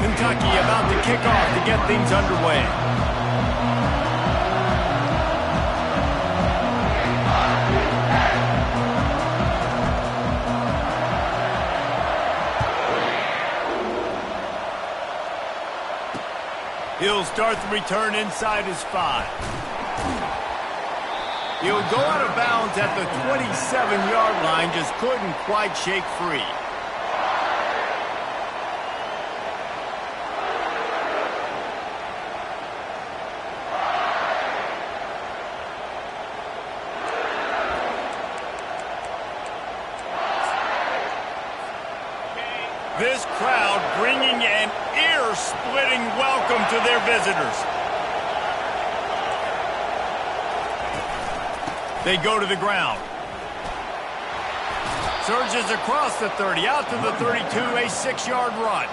Kentucky about to kick off to get things underway. He'll start the return inside his 5. He'll go out of bounds at the 27-yard line, just couldn't quite shake free. This crowd bringing an ear-splitting welcome to their visitors. They go to the ground. Surges across the 30, out to the 32, a 6-yard run.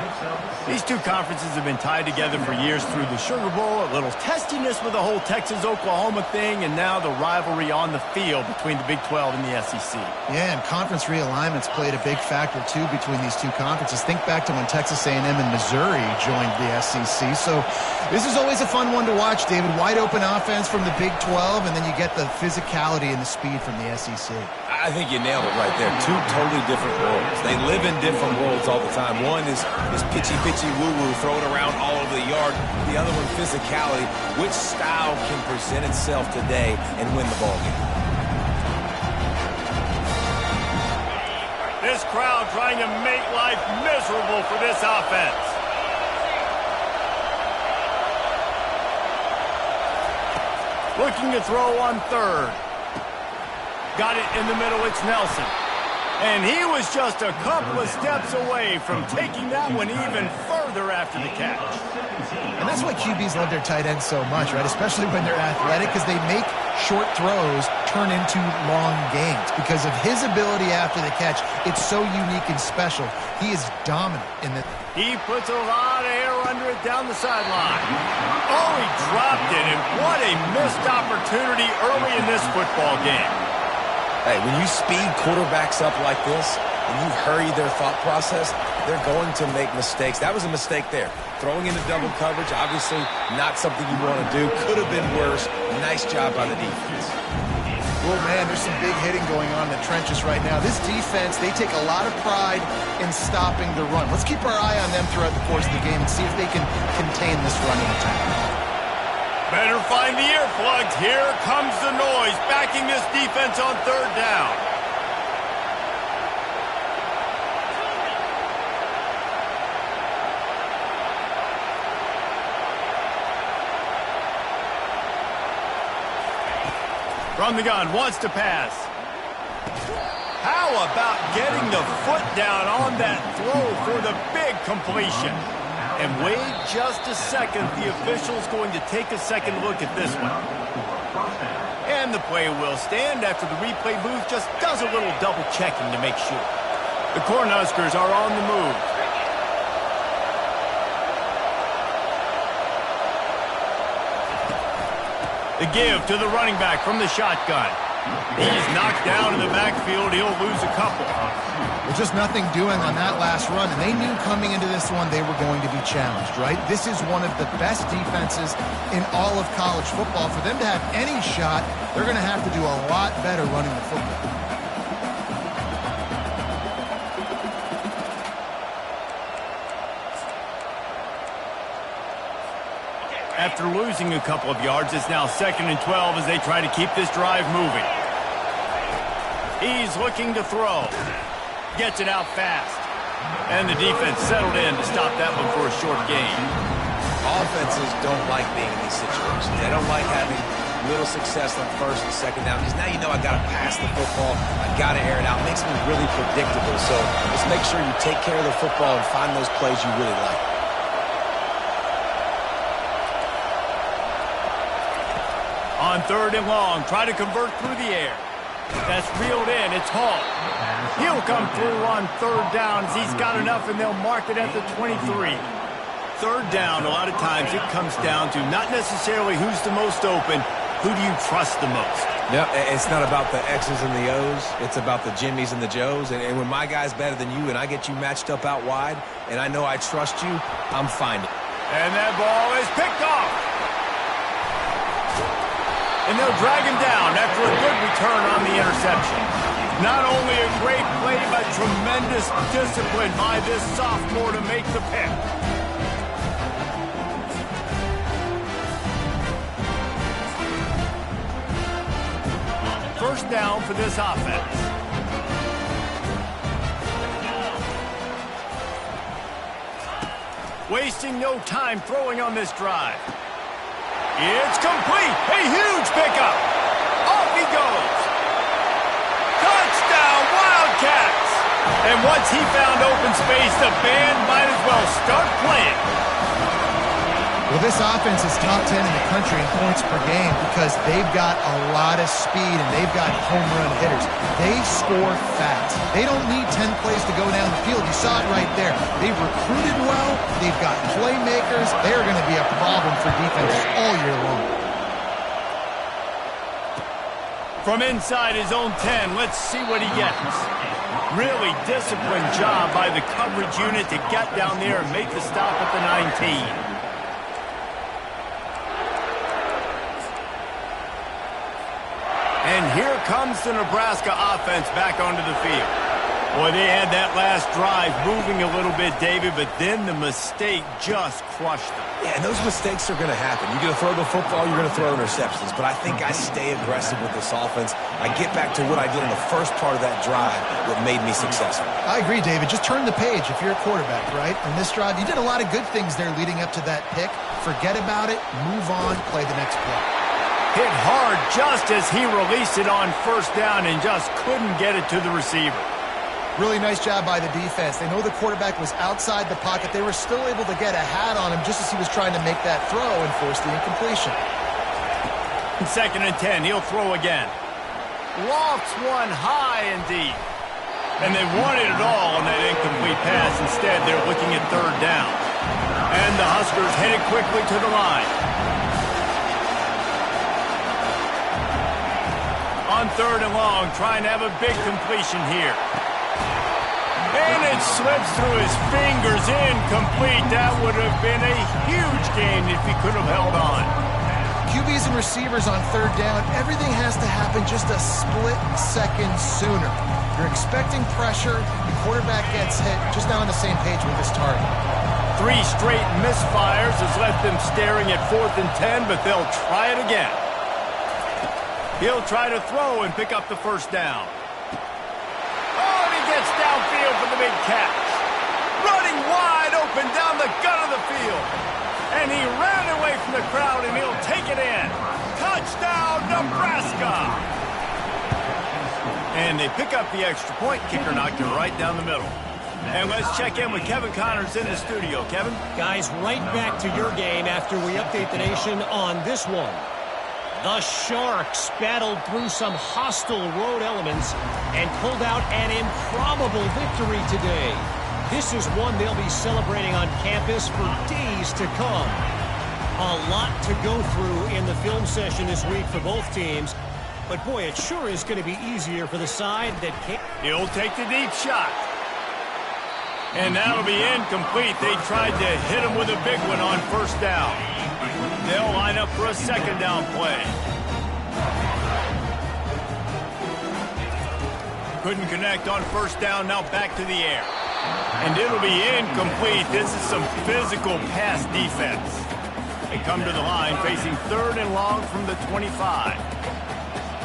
These two conferences have been tied together for years through the Sugar Bowl, a little testiness with the whole Texas-Oklahoma thing, and now the rivalry on the field between the Big 12 and the SEC. Yeah, and conference realignments played a big factor, too, between these two conferences. Think back to when Texas A&M and Missouri joined the SEC. So this is always a fun one to watch, David. Wide-open offense from the Big 12, and then you get the physicality and the speed from the SEC. I think you nailed it right there. Two totally different worlds. They live in different worlds all the time. One is pitchy, woo-woo, throw it around all over the yard. The other one, physicality. Which style can present itself today and win the ball game? This crowd trying to make life miserable for this offense. Looking to throw on 3rd. Got it in the middle, it's Nelson. And he was just a couple of steps away from taking that one even further after the catch. And that's why QBs love their tight ends so much, right? Especially when they're athletic, because they make short throws turn into long gains. Because of his ability after the catch, it's so unique and special. He is dominant in the... He puts a lot of air under it down the sideline. Oh, he dropped it, and what a missed opportunity early in this football game. Hey, when you speed quarterbacks up like this and you hurry their thought process, they're going to make mistakes. That was a mistake there. Throwing into double coverage, obviously not something you want to do. Could have been worse. Nice job by the defense. Oh, man, there's some big hitting going on in the trenches right now. This defense, they take a lot of pride in stopping the run. Let's keep our eye on them throughout the course of the game and see if they can contain this running attack. Better find the earplugs. Here comes the noise, backing this defense on 3rd down. From the gun, wants to pass. How about getting the foot down on that throw for the big completion? And wait just a second, the official's going to take a second look at this one. And the play will stand after the replay booth just does a little double checking to make sure. The Cornhuskers are on the move. The give to the running back from the shotgun. He's knocked down in the backfield. He'll lose a couple. Well, just nothing doing on that last run, and they knew coming into this one they were going to be challenged, right? This is one of the best defenses in all of college football. For them to have any shot, they're going to have to do a lot better running the football. After losing a couple of yards, it's now 2nd and 12 as they try to keep this drive moving. He's looking to throw. Gets it out fast. And the defense settled in to stop that one for a short gain. Offenses don't like being in these situations. They don't like having little success on 1st and 2nd down, because now you know I got to pass the football. I got to air it out. It makes me really predictable. So let's make sure you take care of the football and find those plays you really like. On 3rd and long, try to convert through the air. That's reeled in. It's Hall. He'll come through on 3rd down as he's got enough, and they'll mark it at the 23. 3rd down, a lot of times it comes down to not necessarily who's the most open, who do you trust the most? No, it's not about the X's and the O's. It's about the Jimmys and the Joes. And when my guy's better than you and I get you matched up out wide and I know I trust you, I'm fine. And that ball is picked off. And they'll drag him down after a good return on the interception. Not only a great play, but tremendous discipline by this sophomore to make the pick. First down for this offense. Wasting no time throwing on this drive. It's complete. A huge pickup. Off he goes. Touchdown, Wildcats. And once he found open space, the band might as well start playing. Well, this offense is top 10 in the country in points per game because they've got a lot of speed and they've got home run hitters. They score fast. They don't need 10 plays to go down the field. You saw it right there. They've recruited well. They've got playmakers. They're going to be a problem for defenses all year long. From inside his own 10, let's see what he gets. Really disciplined job by the coverage unit to get down there and make the stop at the 19. And here comes the Nebraska offense back onto the field. Boy, they had that last drive moving a little bit, David, but then the mistake just crushed them. Yeah, and those mistakes are going to happen. You're going to throw the football, you're going to throw interceptions. But I think I stay aggressive with this offense. I get back to what I did in the first part of that drive that made me successful. I agree, David. Just turn the page if you're a quarterback, right? In this drive, you did a lot of good things there leading up to that pick. Forget about it, move on, play the next play. Hit hard just as he released it on first down and just couldn't get it to the receiver. Really nice job by the defense. They know the quarterback was outside the pocket. They were still able to get a hat on him just as he was trying to make that throw and force the incompletion. 2nd and 10, he'll throw again. Lofts one high and deep. And they wanted it all on that incomplete pass. Instead, they're looking at 3rd down. And the Huskers headed quickly to the line. On 3rd and long, trying to have a big completion here. And it slips through his fingers, incomplete. That would have been a huge gain if he could have held on. QBs and receivers on 3rd down, everything has to happen just a split second sooner. You're expecting pressure, the quarterback gets hit, just not on the same page with his target. 3 straight misfires has left them staring at 4th and 10, but they'll try it again. He'll try to throw and pick up the first down. Oh, and he gets downfield for the big catch. Running wide open down the gut of the field. And he ran away from the crowd, and he'll take it in. Touchdown, Nebraska! And they pick up the extra point. Kicker knocked it right down the middle. And let's check in with Kevin Connors in the studio. Kevin? Guys, right back to your game after we update the nation on this one. The Sharks battled through some hostile road elements and pulled out an improbable victory today. This is one they'll be celebrating on campus for days to come. A lot to go through in the film session this week for both teams. But boy, it sure is going to be easier for the side that can't. He'll take the deep shot. And that'll be incomplete. They tried to hit him with a big one on 1st down. They'll line up for a 2nd down play. Couldn't connect on 1st down, now back to the air. And it'll be incomplete. This is some physical pass defense. They come to the line facing 3rd and long from the 25.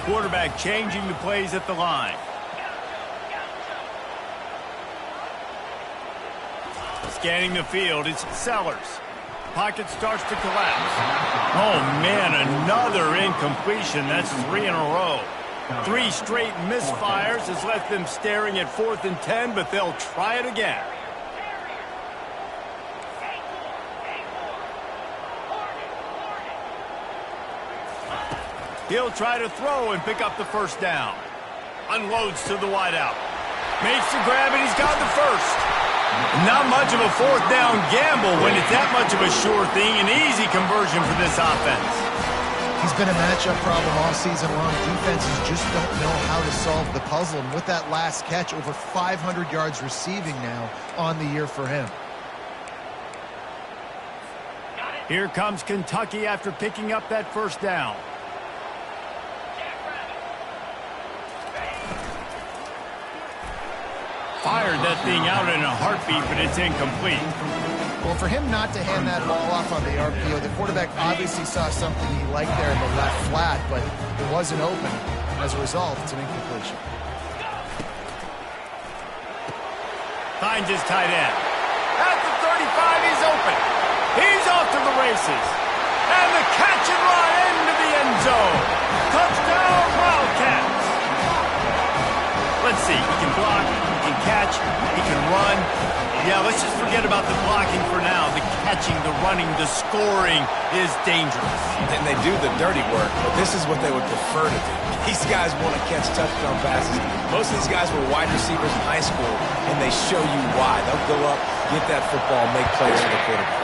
Quarterback changing the plays at the line. Scanning the field, it's Sellers. Pocket starts to collapse. Oh, man, another incompletion. That's 3 in a row. 3 straight misfires has left them staring at 4th and 10, but they'll try it again. He'll try to throw and pick up the 1st down. Unloads to the wideout. Makes the grab, and he's got the 1st. Not much of a 4th down gamble when it's that much of a sure thing. An easy conversion for this offense. He's been a matchup problem all season long. Defenses just don't know how to solve the puzzle. And with that last catch, over 500 yards receiving now on the year for him. Here comes Kentucky after picking up that first down. Fired that thing out in a heartbeat, but it's incomplete. Well, for him not to hand that ball off on the RPO, the quarterback obviously saw something he liked there in the left flat, but it wasn't open. As a result, it's an incompletion. Finds his tight end. At the 35, he's open. He's off to the races. And the catch and run into the end zone. Touchdown, Wildcats. Let's see. He can block, he can catch, he can run. Yeah, let's just forget about the blocking for now. The catching, the running, the scoring is dangerous. And they do the dirty work, but this is what they would prefer to do. These guys want to catch touchdown passes. Most of these guys were wide receivers in high school, and they show you why. They'll go up, get that football, make plays for the quarterback.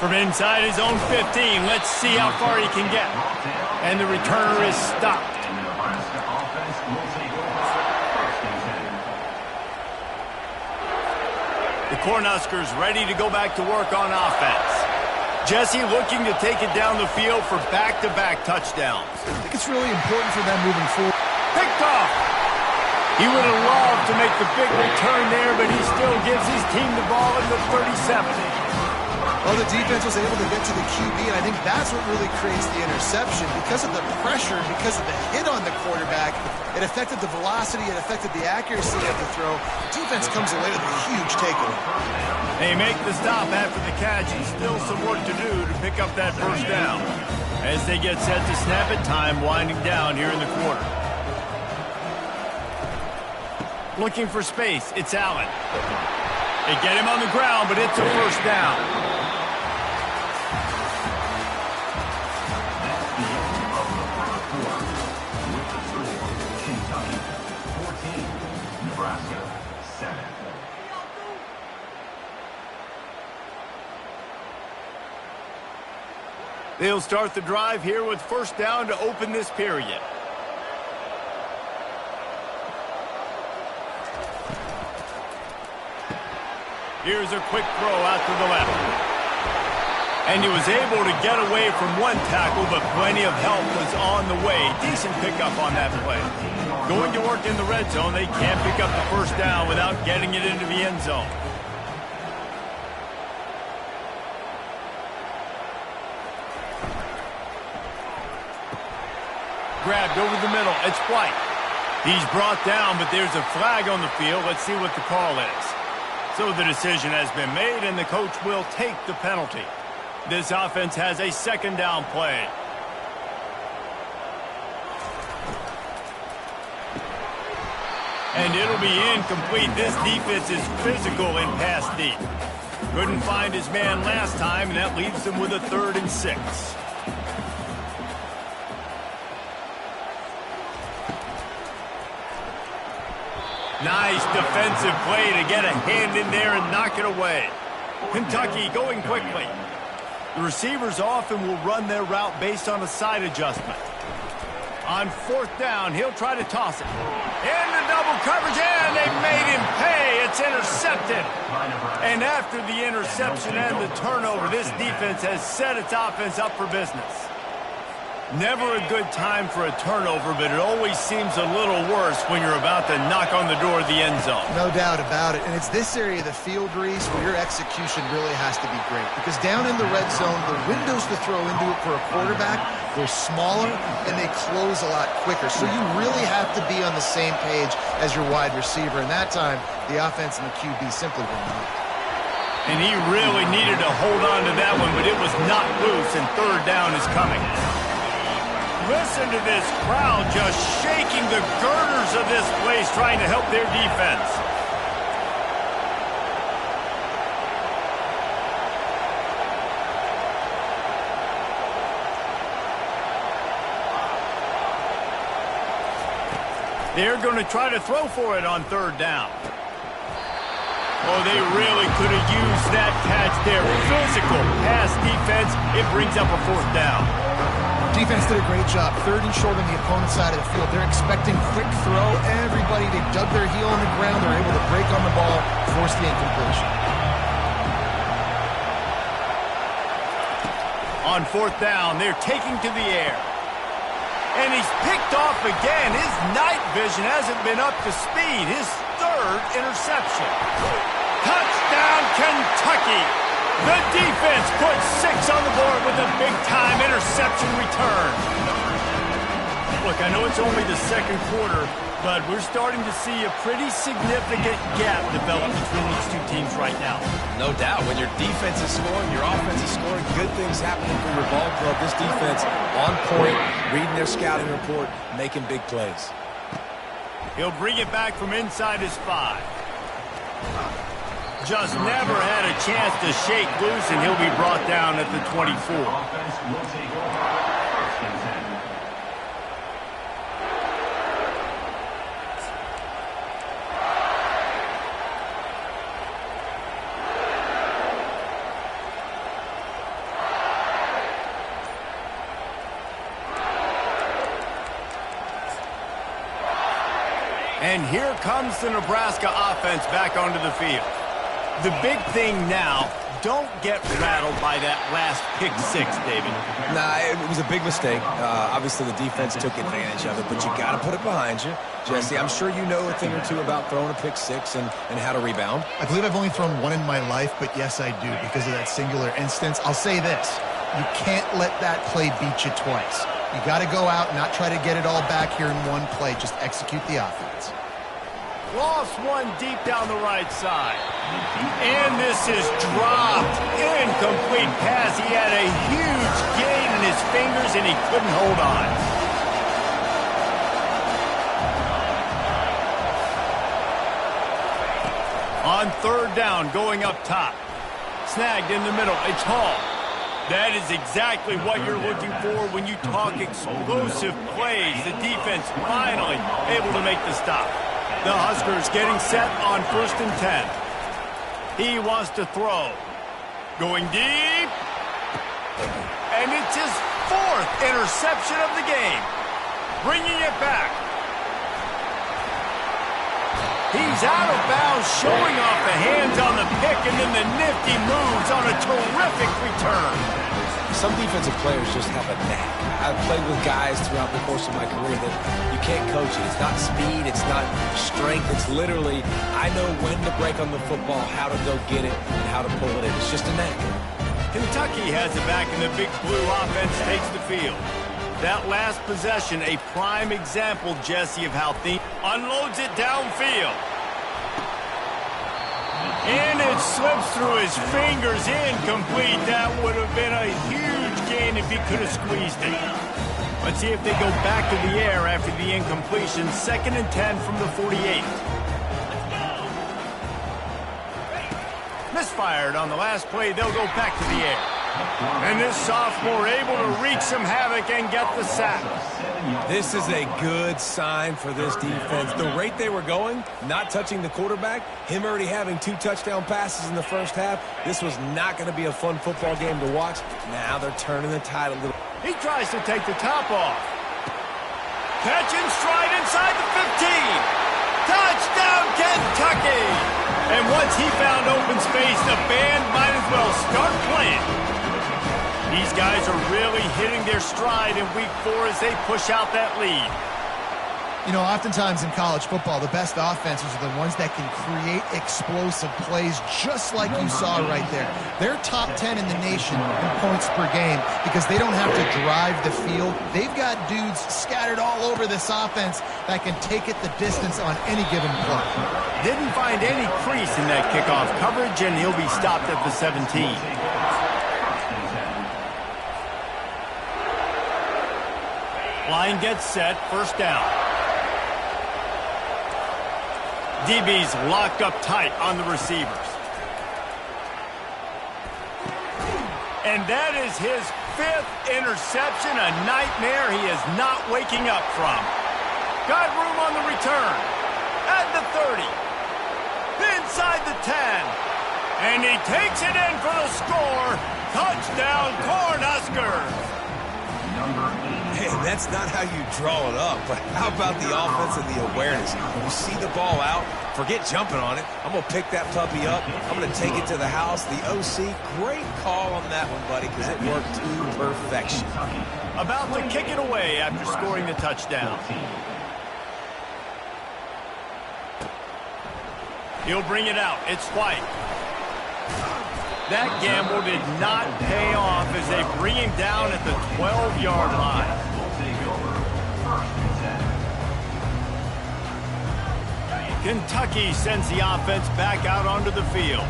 From inside his own 15, let's see how far he can get. And the returner is stopped. The Cornhuskers ready to go back to work on offense. Jesse looking to take it down the field for back-to-back touchdowns. I think it's really important for them moving forward. Picked off. He would have loved to make the big return there, but he still gives his team the ball at the 37. Well, the defense was able to get to the QB, and I think that's what really creates the interception. Because of the pressure, because of the hit on the quarterback, it affected the velocity, it affected the accuracy of the throw. The defense comes away with a huge takeaway. They make the stop after the catch, and still some work to do to pick up that first down. As they get set to snap it, time winding down here in the quarter. Looking for space, it's Allen. They get him on the ground, but it's a first down. They'll start the drive here with first down to open this period. Here's a quick throw out to the left. And he was able to get away from one tackle, but plenty of help was on the way. Decent pickup on that play. Going to work in the red zone, they can't pick up the first down without getting it into the end zone. Grabbed over the middle. It's White. He's brought down, but there's a flag on the field. Let's see what the call is. So the decision has been made, and the coach will take the penalty. This offense has a second down play. And it'll be incomplete. This defense is physical in pass deep. Couldn't find his man last time, and that leaves him with a 3rd and 6. Nice defensive play to get a hand in there and knock it away. Kentucky going quickly. The receivers often will run their route based on a side adjustment. On 4th down, he'll try to toss it. Into double coverage, and they made him pay. It's intercepted. And after the interception and the turnover, this defense has set its offense up for business. Never a good time for a turnover, but it always seems a little worse when you're about to knock on the door of the end zone. No doubt about it. And it's this area of the field, Reese, where your execution really has to be great. Because down in the red zone, the windows to throw into it for a quarterback, they're smaller and they close a lot quicker. So you really have to be on the same page as your wide receiver. And that time, the offense and the QB simply were not. And he really needed to hold on to that one, but it was not loose, and 3rd down is coming. Listen to this crowd just shaking the girders of this place, trying to help their defense. They're going to try to throw for it on 3rd down. Oh, they really could have used that catch there. Physical pass defense. It brings up a 4th down. Defense did a great job. 3rd and short on the opponent's side of the field. They're expecting quick throw. Everybody, they dug their heel on the ground. They're able to break on the ball, force the incompletion. On 4th down, they're taking to the air. And he's picked off again. His night vision hasn't been up to speed. His 3rd interception. Touchdown, Kentucky. The defense puts 6 on the board with a big-time interception return. Look, I know it's only the 2nd quarter, but we're starting to see a pretty significant gap develop between these two teams right now. No doubt. When your defense is scoring, your offense is scoring, good things happening for your ball club. This defense on point, reading their scouting report, making big plays. He'll bring it back from inside his 5. Just never had a chance to shake loose, and he'll be brought down at the 24. And here comes the Nebraska offense back onto the field. The big thing now, don't get rattled by that last pick 6, David. Nah, it was a big mistake. Obviously, the defense took advantage of it, but you got to put it behind you. Jesse, I'm sure you know a thing or two about throwing a pick 6 and how to rebound. I believe I've only thrown 1 in my life, but yes, I do because of that singular instance. I'll say this. You can't let that play beat you twice. You got to go out and not try to get it all back here in one play. Just execute the offense. Lost one deep down the right side. And this is dropped. Incomplete pass. He had a huge gain in his fingers, and he couldn't hold on. On 3rd down, going up top. Snagged in the middle. It's Hall. That is exactly what you're looking for when you talk explosive plays. The defense finally able to make the stop. The Huskers getting set on 1st and 10. He wants to throw. Going deep. And it's his 4th interception of the game. Bringing it back. He's out of bounds, showing off the hands on the pick, and then the nifty moves on a terrific return. Some defensive players just have a knack. I've played with guys throughout the course of my career that you can't coach it. It's not speed, it's not strength. It's literally, I know when to break on the football, how to go get it, and how to pull it in. It's just a knack. Kentucky has it back, and the Big Blue offense takes the field. That last possession, a prime example, Jesse, of how things unloads it downfield. And it slips through his fingers, incomplete. That would have been a huge gain if he could have squeezed it. Let's see if they go back to the air after the incompletion. 2nd and 10 from the 48. Misfired on the last play. They'll go back to the air. And this sophomore able to wreak some havoc and get the sack. This is a good sign for this defense. The rate they were going, not touching the quarterback, him already having 2 touchdown passes in the first half, this was not going to be a fun football game to watch. Now they're turning the tide a little. He tries to take the top off. Catch and stride inside the 15. Touchdown, Kentucky! And once he found open space, the band might as well start playing. These guys are really hitting their stride in week 4 as they push out that lead. You know, oftentimes in college football, the best offenses are the ones that can create explosive plays just like you saw right there. They're top 10 in the nation in points per game because they don't have to drive the field. They've got dudes scattered all over this offense that can take it the distance on any given play. Didn't find any crease in that kickoff coverage, and he'll be stopped at the 17. Line gets set, 1st down. DB's locked up tight on the receivers. And that is his 5th interception, a nightmare he is not waking up from. Got room on the return at the 30. inside the 10. And he takes it in for the score. Touchdown, Cornhuskers. Hey, that's not how you draw it up, but how about the offense and the awareness? You see the ball out, forget jumping on it. I'm going to pick that puppy up. I'm going to take it to the house. The OC, great call on that one, buddy, because it worked to perfection. About to kick it away after scoring the touchdown. He'll bring it out. It's White. That gamble did not pay off as they bring him down at the 12-yard line. Kentucky sends the offense back out onto the field.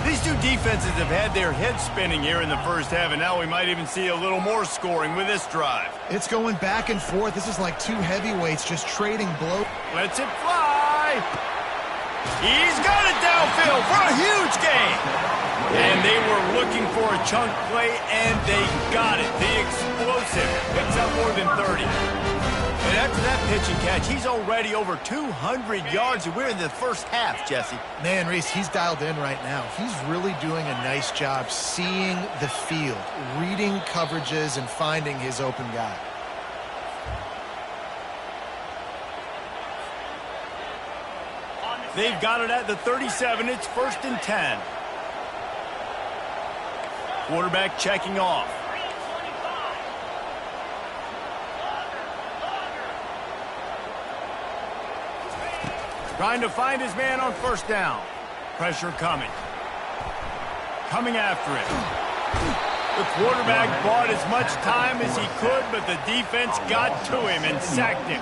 These two defenses have had their heads spinning here in the first half, and now we might even see a little more scoring with this drive. It's going back and forth. This is like two heavyweights just trading blow. Lets it fly. He's got it downfield for a huge gain. And they were looking for a chunk play, and they got it. The explosive picks up more than 30. And after that pitch and catch, he's already over 200 yards, and we're in the first half, Jesse. Man, Reese, he's dialed in right now. He's really doing a nice job seeing the field, reading coverages, and finding his open guy. They've got it at the 37. It's 1st and 10. Quarterback checking off. Trying to find his man on 1st down. Pressure coming. Coming after it. The quarterback bought as much time as he could, but the defense got to him and sacked him.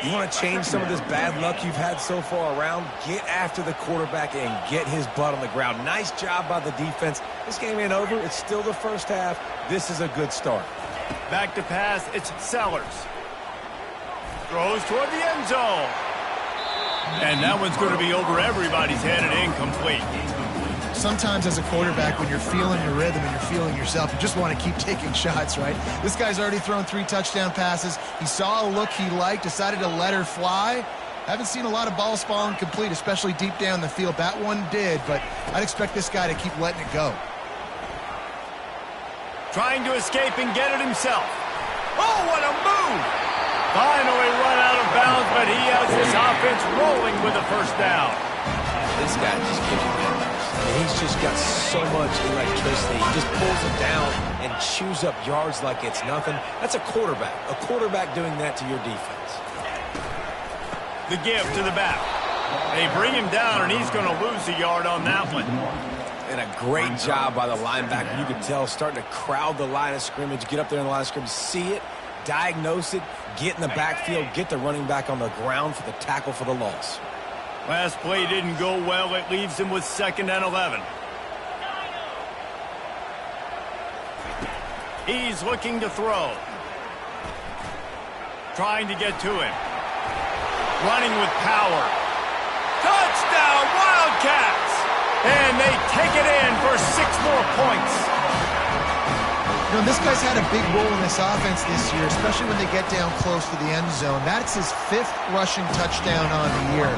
You want to change some of this bad luck you've had so far around? Get after the quarterback and get his butt on the ground. Nice job by the defense. This game ain't over. It's still the first half. This is a good start. Back to pass. It's Sellers. Throws toward the end zone. And that one's going to be over everybody's head and incomplete. Sometimes as a quarterback, when you're feeling your rhythm and you're feeling yourself, you just want to keep taking shots, right? This guy's already thrown 3 touchdown passes. He saw a look he liked, decided to let her fly. Haven't seen a lot of balls falling complete, especially deep down the field. That one did, but I'd expect this guy to keep letting it go. Trying to escape and get it himself. Oh, what a move! Finally run out of bounds, but he has his offense rolling with a 1st down. This guy just gives you memories. He's just got so much electricity. He just pulls it down and chews up yards like it's nothing. That's a quarterback. A quarterback doing that to your defense. The give to the back. They bring him down, and he's going to lose a yard on that one. And a great job by the linebacker. You can tell starting to crowd the line of scrimmage, get up there in the line of scrimmage, see it, diagnose it, get in the backfield, get the running back on the ground for the tackle for the loss. Last play didn't go well. It leaves him with 2nd and 11. He's looking to throw. Trying to get to him. Running with power. Touchdown, Wildcats! And they take it in for 6 more points. You know, this guy's had a big role in this offense this year, especially when they get down close to the end zone. That's his 5th rushing touchdown on the year.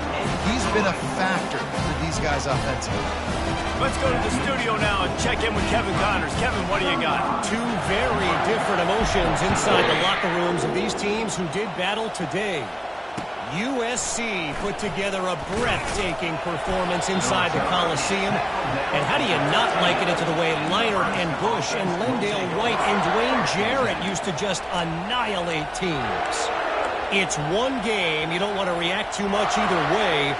He's been a factor for these guys offensively. Let's go to the studio now and check in with Kevin Connors. Kevin, what do you got? 2 very different emotions inside the locker rooms of these teams who did battle today. USC put together a breathtaking performance inside the Coliseum. And how do you not liken it to the way Leinart and Bush and Lendale White and Dwayne Jarrett used to just annihilate teams? It's one game. You don't want to react too much either way.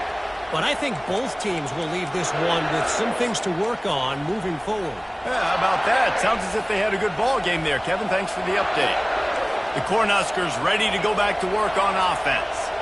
But I think both teams will leave this one with some things to work on moving forward. Yeah, how about that? Sounds as if they had a good ball game there. Kevin, thanks for the update. The Cornhuskers ready to go back to work on offense.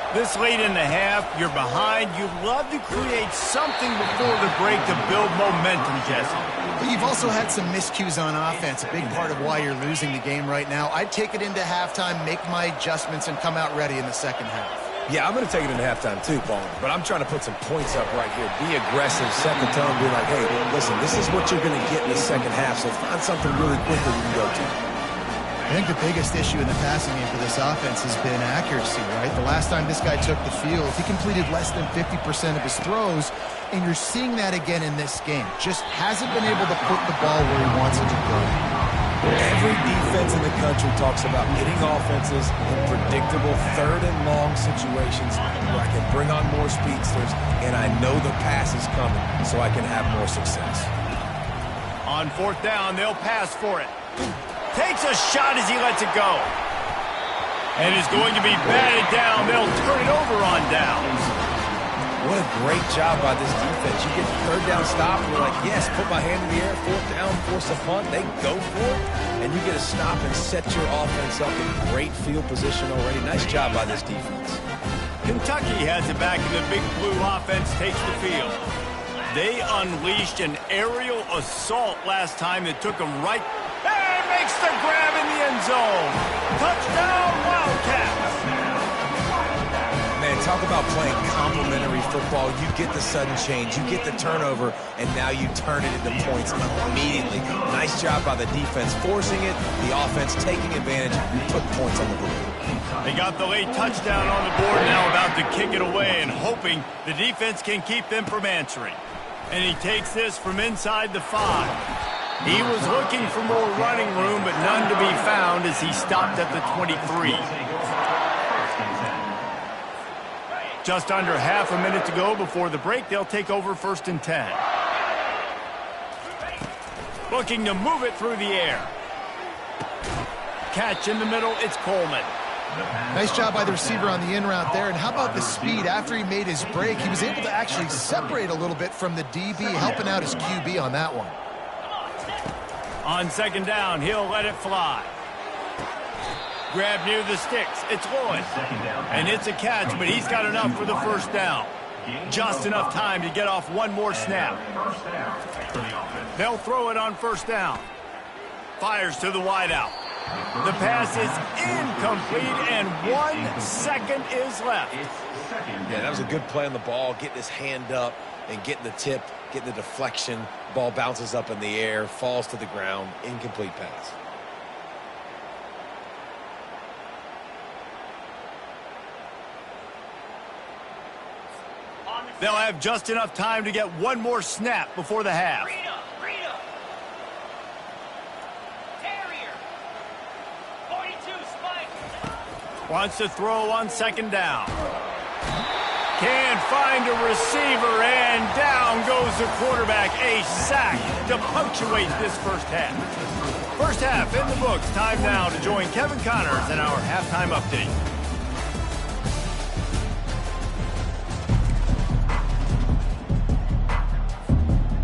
This late in the half, you're behind. You'd love to create something before the break to build momentum, Jesse. But you've also had some miscues on offense, a big part of why you're losing the game right now. I'd take it into halftime, make my adjustments, and come out ready in the second half. Yeah, I'm going to take it into halftime too, Paul. But I'm trying to put some points up right here. Be aggressive, set the tone, be like, hey, listen, this is what you're going to get in the second half, so find something really quickly you can go to. I think the biggest issue in the passing game for this offense has been accuracy, right? The last time this guy took the field, he completed less than 50% of his throws, and you're seeing that again in this game. Just hasn't been able to put the ball where he wants it to go. Every defense in the country talks about getting offenses in predictable third and long situations where I can bring on more speedsters, and I know the pass is coming so I can have more success. On fourth down, they'll pass for it. Takes a shot as he lets it go. And is going to be batted down. They'll turn it over on downs. What a great job by this defense. You get the third down stop, and you're like, yes, put my hand in the air, fourth down, force a punt. They go for it, and you get a stop and set your offense up in great field position already. Nice job by this defense. Kentucky has it back, and the Big Blue offense takes the field. They unleashed an aerial assault last time that took them right. And makes the grab in the end zone. Touchdown, Wildcats. Man, talk about playing complementary football. You get the sudden change, you get the turnover, and now you turn it into points immediately. Nice job by the defense forcing it, the offense taking advantage, put points on the board. They got the late touchdown on the board, now about to kick it away and hoping the defense can keep them from answering. And he takes this from inside the 5. He was looking for more running room, but none to be found as he stopped at the 23. Just under half a minute to go before the break. They'll take over 1st and 10. Looking to move it through the air. Catch in the middle, it's Coleman. Nice job by the receiver on the in route there. And how about the speed? After he made his break, he was able to actually separate a little bit from the DB, helping out his QB on that one. On 2nd down, he'll let it fly. Grab near the sticks. It's Lloyd. And it's a catch, but he's got enough for the 1st down. Just enough time to get off one more snap. They'll throw it on 1st down. Fires to the wideout. The pass is incomplete, and 1 second is left. Yeah, that was a good play on the ball, getting his hand up and getting the tip, getting the deflection. Ball bounces up in the air, falls to the ground, incomplete pass. They'll have just enough time to get one more snap before the half. Wants to throw on 2nd down. Can't find a receiver, and down goes the quarterback. A sack to punctuate this 1st half. 1st half in the books. Time now to join Kevin Connors in our halftime update.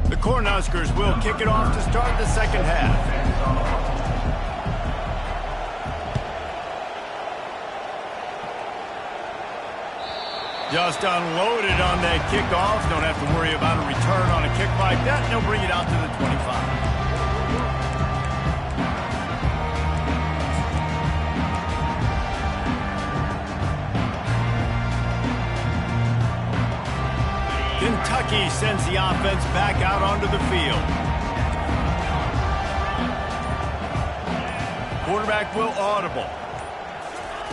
The Cornhuskers will kick it off to start the 2nd half. Just unloaded on that kickoff. Don't have to worry about a return on a kick like that. And they'll bring it out to the 25. Kentucky sends the offense back out onto the field. Quarterback will audible.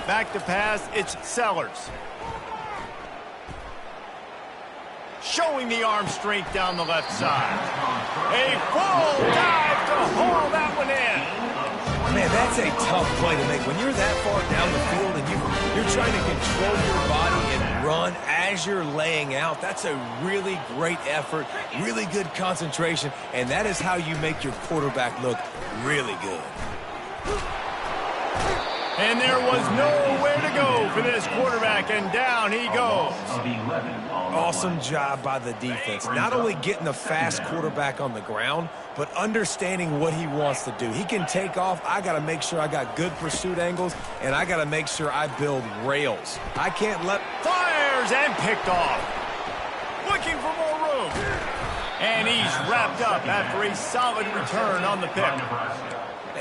Back to pass, it's Sellers. Showing the arm strength down the left side. A full dive to haul that one in. Man, that's a tough play to make. When you're that far down the field and you're trying to control your body and run as you're laying out, that's a really great effort, really good concentration, and that is how you make your quarterback look really good. And there was nowhere to go for this quarterback, and down he goes. Awesome job by the defense. Not only getting the fast quarterback on the ground, but understanding what he wants to do. He can take off. I got to make sure I got good pursuit angles, and I got to make sure I build rails. I can't let... Fires and picked off. Looking for more room. And he's wrapped up after a solid return on the pick.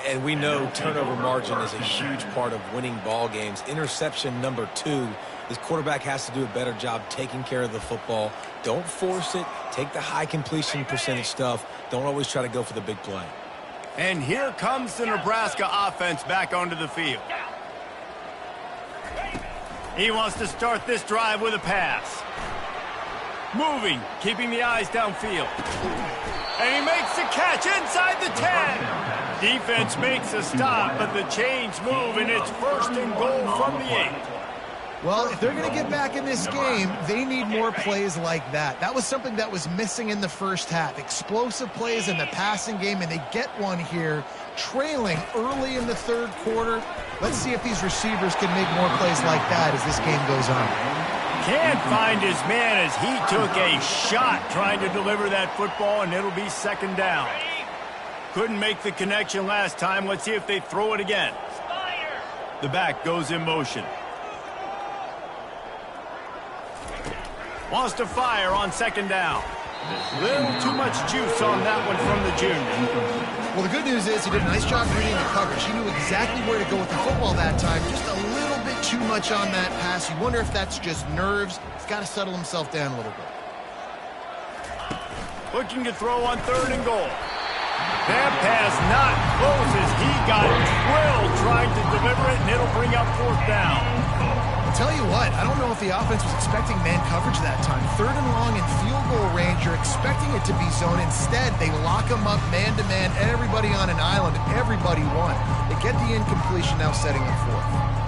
And we know turnover margin is a huge part of winning ball games. Interception number 2. This quarterback has to do a better job taking care of the football. Don't force it. Take the high completion percentage stuff. Don't always try to go for the big play. And here comes the Nebraska offense back onto the field. He wants to start this drive with a pass. Moving, keeping the eyes downfield. And he makes the catch inside the 10. Defense makes a stop, but the chains move, and it's 1st and goal from the 8. Well, if they're going to get back in this game, they need more plays like that. That was something that was missing in the first half. Explosive plays in the passing game, and they get one here, trailing early in the 3rd quarter. Let's see if these receivers can make more plays like that as this game goes on. Can't find his man as he took a shot trying to deliver that football, and it'll be 2nd down. Couldn't make the connection last time. Let's see if they throw it again. The back goes in motion. Wants to fire on 2nd down. Little too much juice on that one from the junior. Well, the good news is he did a nice job reading the coverage. He knew exactly where to go with the football that time. Just a little bit too much on that pass. You wonder if that's just nerves. He's got to settle himself down a little bit. Looking to throw on 3rd and goal. That pass not close as he got drilled trying to deliver it, and it'll bring up 4th down. I'll tell you what, I don't know if the offense was expecting man coverage that time. 3rd and long in field goal range, you're expecting it to be zone. Instead, they lock them up man-to-man, everybody on an island, and everybody won. They get the incompletion, now setting up 4th.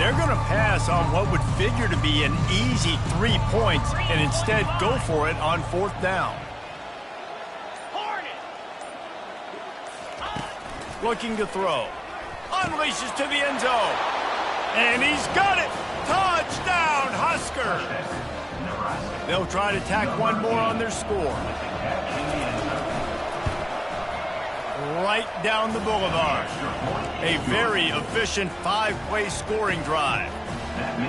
They're going to pass on what would figure to be an easy 3 points and instead go for it on 4th down. Looking to throw. Unleashes to the end zone. And he's got it. Touchdown, Huskers. They'll try to tack one more on their score. Right down the boulevard. A very efficient 5-play scoring drive.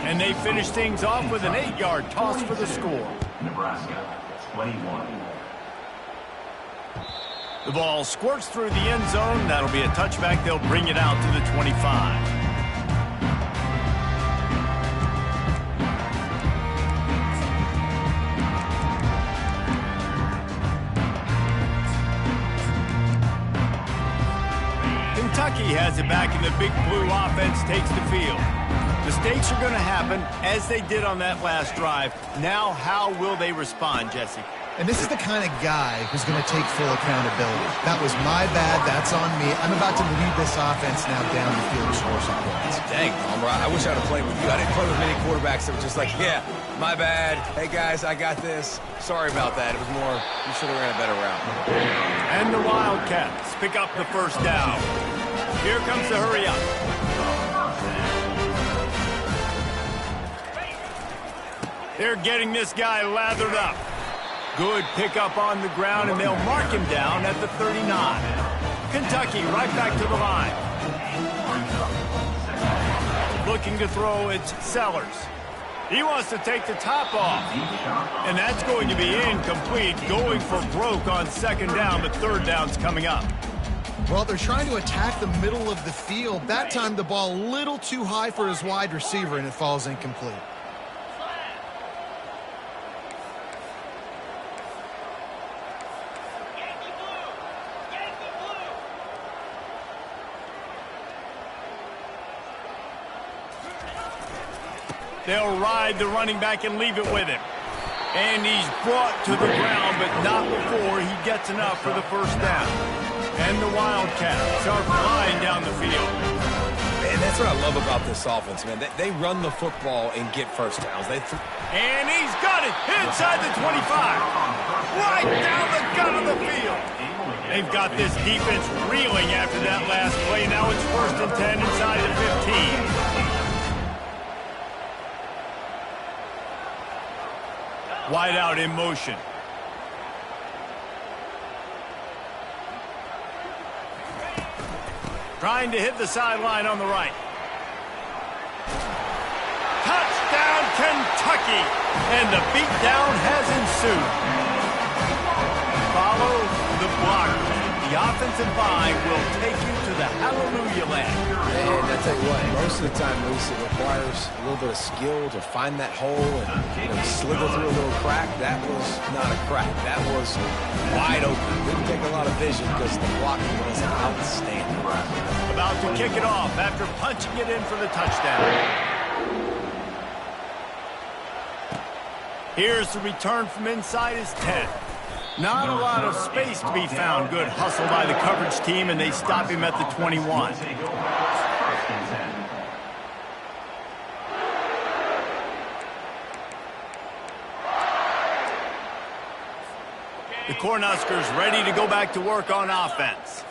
And they finish things off with an 8-yard toss for the score. Nebraska 21. The ball squirts through the end zone. That'll be a touchback. They'll bring it out to the 25. Kentucky has it back, and the Big Blue offense takes the field. Mistakes are going to happen, as they did on that last drive. Now, how will they respond, Jesse? And this is the kind of guy who's going to take full accountability. That was my bad. That's on me. I'm about to lead this offense now down the field to score some points. Dang, Palmer, I wish I would have played with you. I didn't play with many quarterbacks that were just like, yeah, my bad. Hey, guys, I got this. Sorry about that. It was more, you should have ran a better route. And the Wildcats pick up the 1st down. Here comes the hurry up. They're getting this guy lathered up. Good pickup on the ground, and they'll mark him down at the 39. Kentucky right back to the line. Looking to throw, it's Sellers. He wants to take the top off. And that's going to be incomplete, going for broke on 2nd down, but 3rd down's coming up. Well, they're trying to attack the middle of the field. That time the ball a little too high for his wide receiver, and it falls incomplete. They'll ride the running back and leave it with him. And he's brought to the ground, but not before he gets enough for the 1st down. And the Wildcats are flying down the field. Man, that's what I love about this offense, man. They run the football and get 1st downs. And he's got it inside the 25. Right down the gut of the field. They've got this defense reeling after that last play. Now it's 1st and 10 inside the 15. Wide out in motion. Trying to hit the sideline on the right. Touchdown, Kentucky! And the beatdown has ensued. Follow the blocker. The offensive line will take you to the hallelujah land. And I tell you what, most of the time, Moose, it requires a little bit of skill to find that hole and slither through a little crack. That was not a crack. That was wide open. Didn't take a lot of vision because the blocking was outstanding. About to kick it off after punching it in for the touchdown. Here's the return from inside his 10. Not a lot of space to be found. Good hustle by the coverage team, and they stop him at the 21. The Cornhuskers ready to go back to work on offense.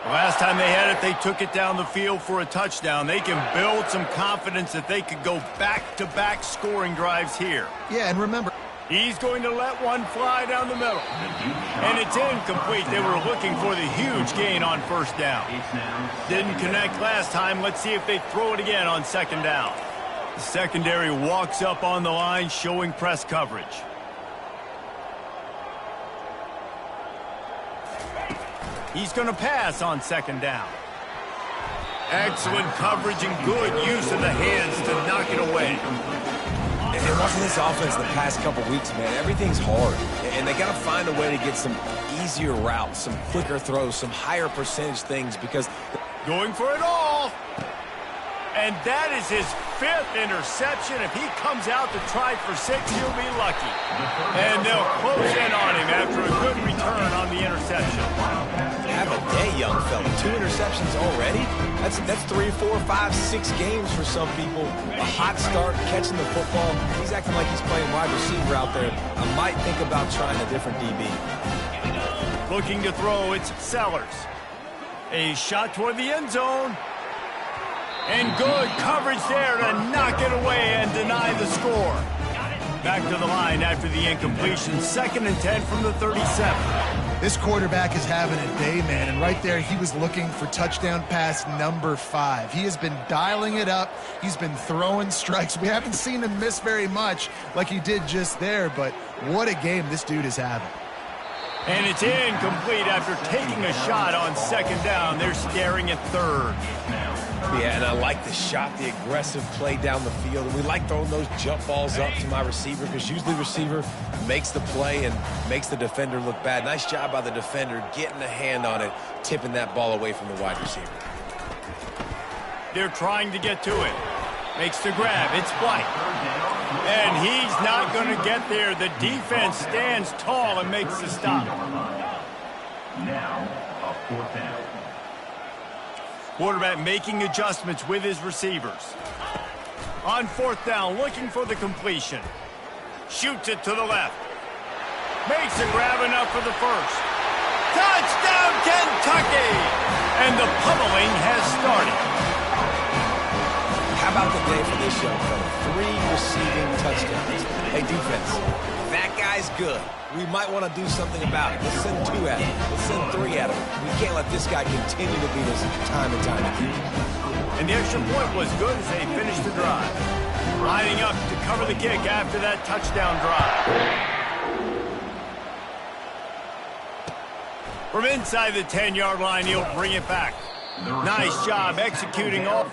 The last time they had it, they took it down the field for a touchdown. They can build some confidence that they could go back-to-back scoring drives here. Yeah, and remember, he's going to let one fly down the middle. And it's incomplete. They were looking for the huge gain on first down. Didn't connect last time. Let's see if they throw it again on second down. The secondary walks up on the line, showing press coverage. He's going to pass on second down. Excellent coverage and good use of the hands to knock it away. And watching this offense the past couple weeks, man, everything's hard. And they got to find a way to get some easier routes, some quicker throws, some higher percentage things because... Going for it all. And that is his 5th interception. If he comes out to try for 6, he'll be lucky. And they'll close in on him after a good return on the interception. Have a day, young fella. 2 interceptions already? That's 3, 4, 5, 6 games for some people. A hot start, catching the football. He's acting like he's playing wide receiver out there. I might think about trying a different DB. Looking to throw, it's Sellers. A shot toward the end zone. And good coverage there to knock it away and deny the score. Back to the line after the incompletion. 2nd and 10 from the 37. this quarterback is having a day, man. And right there, he was looking for touchdown pass number 5. He has been dialing it up. He's been throwing strikes. We haven't seen him miss very much like he did just there, but what a game this dude is having. And it's incomplete after taking a shot on second down. They're staring at third. Yeah, and I like the shot, the aggressive play down the field. And we like throwing those jump balls up to my receiver because usually the receiver makes the play and makes the defender look bad. Nice job by the defender getting a hand on it, tipping that ball away from the wide receiver. They're trying to get to it. Makes the grab. It's White. And he's not going to get there. The defense stands tall and makes the stop. Now, a 4th down. Quarterback making adjustments with his receivers. On 4th down, looking for the completion. Shoots it to the left. Makes a grab enough for the first. Touchdown, Kentucky! And the pummeling has started. How about the day for this young fella? 3 receiving touchdowns. Hey, defense, that guy's good. We might want to do something about it. Let's send 2 at him. Let's send 3 at him. We can't let this guy continue to beat us time and time again. And the extra point was good as they finished the drive. Lining up to cover the kick after that touchdown drive. From inside the 10-yard line, he'll bring it back. Nice job executing all.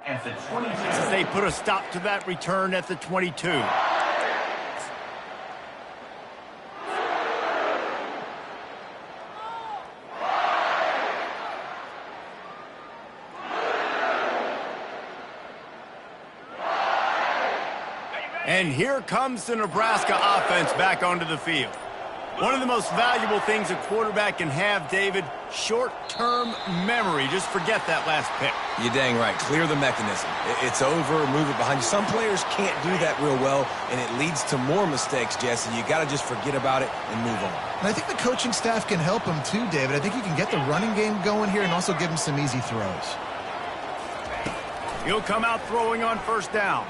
at the 22. As they put a stop to that return at the 22. And here comes the Nebraska offense back onto the field. One of the most valuable things a quarterback can have, David, short-term memory. Just forget that last pick. You're dang right. Clear the mechanism. It's over, move it behind you. Some players can't do that real well, and it leads to more mistakes, Jesse. You got to just forget about it and move on. And I think the coaching staff can help him too, David. I think you can get the running game going here and also give him some easy throws. He'll come out throwing on first down.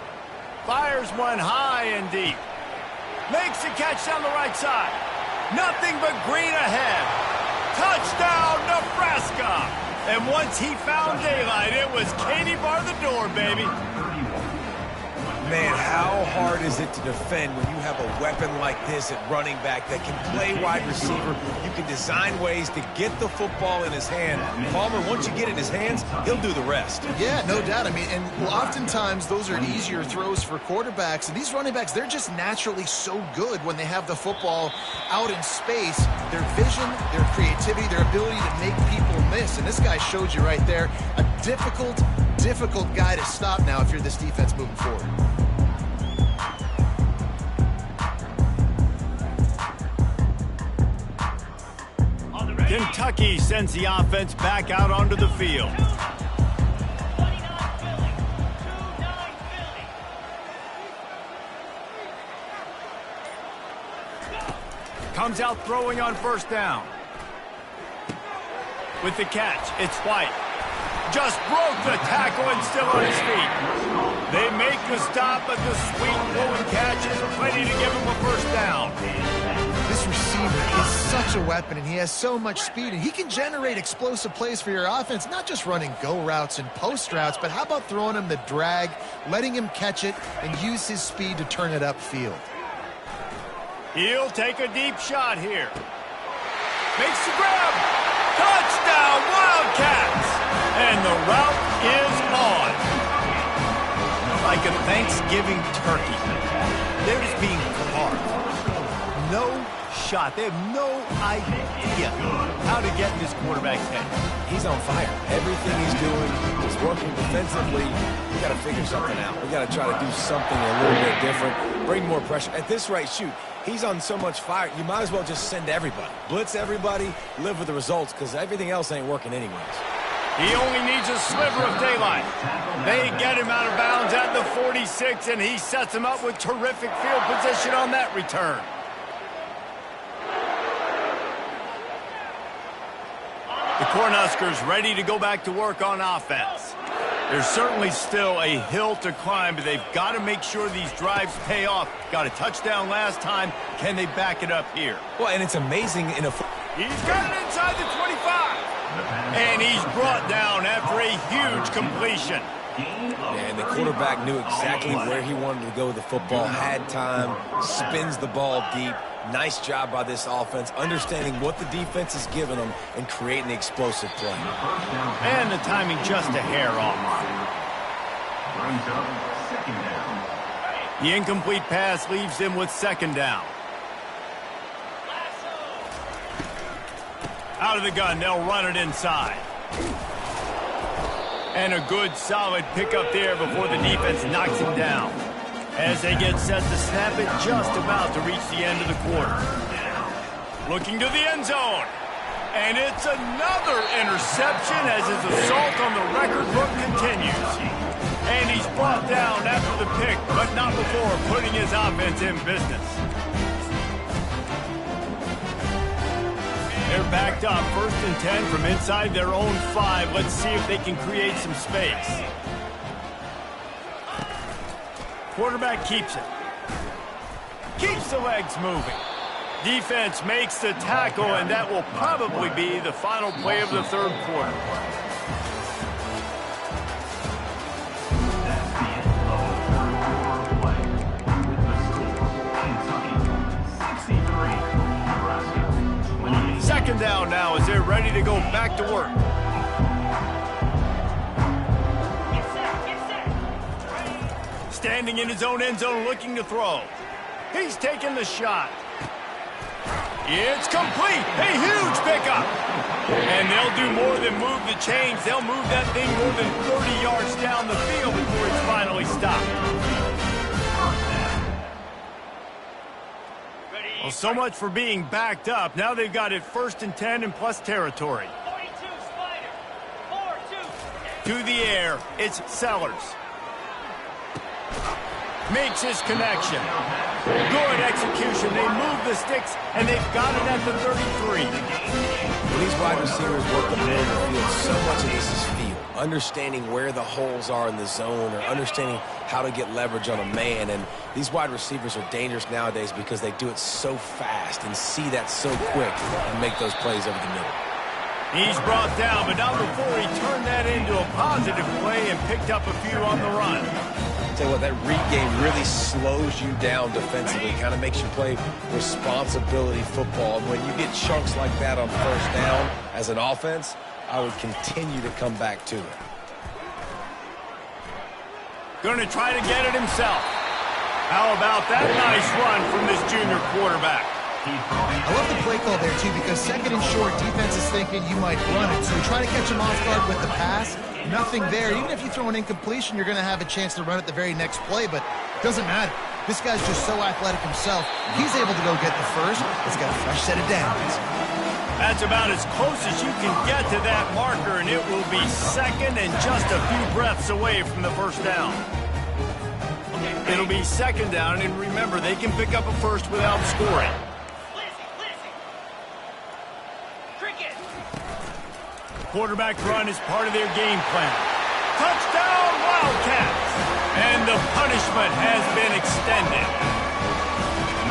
Fires one high and deep. Makes the catch down the right side. Nothing but green ahead. Touchdown, Nebraska! And once he found daylight, it was Katie bar the door, baby. Man, how hard is it to defend when you have a weapon like this at running back that can play wide receiver? You can design ways to get the football in his hand. Palmer, once you get it in his hands, he'll do the rest. Yeah, no doubt. I mean, and oftentimes those are easier throws for quarterbacks. And these running backs, they're just naturally so good when they have the football out in space. Their vision, their creativity, their ability to make people miss. And this guy showed you right there, a difficult guy to stop now if you're this defense moving forward. Kentucky sends the offense back out onto the field. Comes out throwing on first down. With the catch, it's White. Just broke the tackle and still on his feet. They make the stop, but the sweet blowing catch is ready to give him a first down. This receiver is such a weapon, and he has so much speed, and he can generate explosive plays for your offense, not just running go routes and post routes, but how about throwing him the drag, letting him catch it, and use his speed to turn it upfield. He'll take a deep shot here. Makes the grab. Touchdown, Wildcats! And the route is on. Like a Thanksgiving turkey. They're just being carved. No shot. They have no idea how to get in this quarterback's head. He's on fire. Everything he's doing is working defensively. We got to figure something out. We got to try to do something a little bit different. Bring more pressure. At this rate, shoot. He's on so much fire, you might as well just send everybody. Blitz everybody, live with the results, because everything else ain't working anyways. He only needs a sliver of daylight. They get him out of bounds at the 46, and he sets him up with terrific field position on that return. The Cornhuskers ready to go back to work on offense. There's certainly still a hill to climb, but they've got to make sure these drives pay off. Got a touchdown last time. Can they back it up here? Well, and it's amazing in a... He's got it inside the 25. And he's brought down after a huge completion. And the quarterback knew exactly where he wanted to go with the football, had time, spins the ball deep. Nice job by this offense, understanding what the defense is giving them and creating the explosive play. And the timing just a hair off. Brings up second down. The incomplete pass leaves them with second down. Out of the gun, they'll run it inside. And a good, solid pickup there before the defense knocks him down. As they get set to snap it, just about to reach the end of the quarter. Looking to the end zone. And it's another interception as his assault on the record book continues. And he's brought down after the pick, but not before putting his offense in business. They're backed up, 1st and 10 from inside their own 5. Let's see if they can create some space. Quarterback keeps it. Keeps the legs moving. Defense makes the tackle, and that will probably be the final play of the third quarter. Second down now as they're ready to go back to work. standing in his own end zone looking to throw. He's taking the shot. It's complete. A huge pickup. And they'll do more than move the chains. They'll move that thing more than 30 yards down the field before it's finally stopped. Well, so much for being backed up. Now they've got it 1st and 10 and plus territory. 42 Spider. 4-2. To the air, it's Sellers. Makes his connection. Good execution. They move the sticks, and they've got it at the 33. When these wide receivers work the middle of the field, so much of this is feel. Understanding where the holes are in the zone or understanding how to get leverage on a man. And these wide receivers are dangerous nowadays because they do it so fast and see that so quick and make those plays over the middle. He's brought down, but not before he turned that into a positive play and picked up a few on the run. Tell you what, that read game really slows you down defensively. Kind of makes you play responsibility football. And when you get chunks like that on 1st down as an offense, I would continue to come back to it. Going to try to get it himself. How about that nice run from this junior quarterback? I love the play call there, too, because 2nd and short, defense is thinking you might run it. So you try to catch him off guard with the pass. Nothing there. Even if you throw an incompletion, you're going to have a chance to run it the very next play, but it doesn't matter. This guy's just so athletic himself. He's able to go get the first. He's got a fresh set of downs. That's about as close as you can get to that marker, and it will be 2nd and just a few breaths away from the 1st down. It'll be 2nd down, and remember, they can pick up a first without scoring. Quarterback run is part of their game plan. Touchdown, Wildcats! And the punishment has been extended.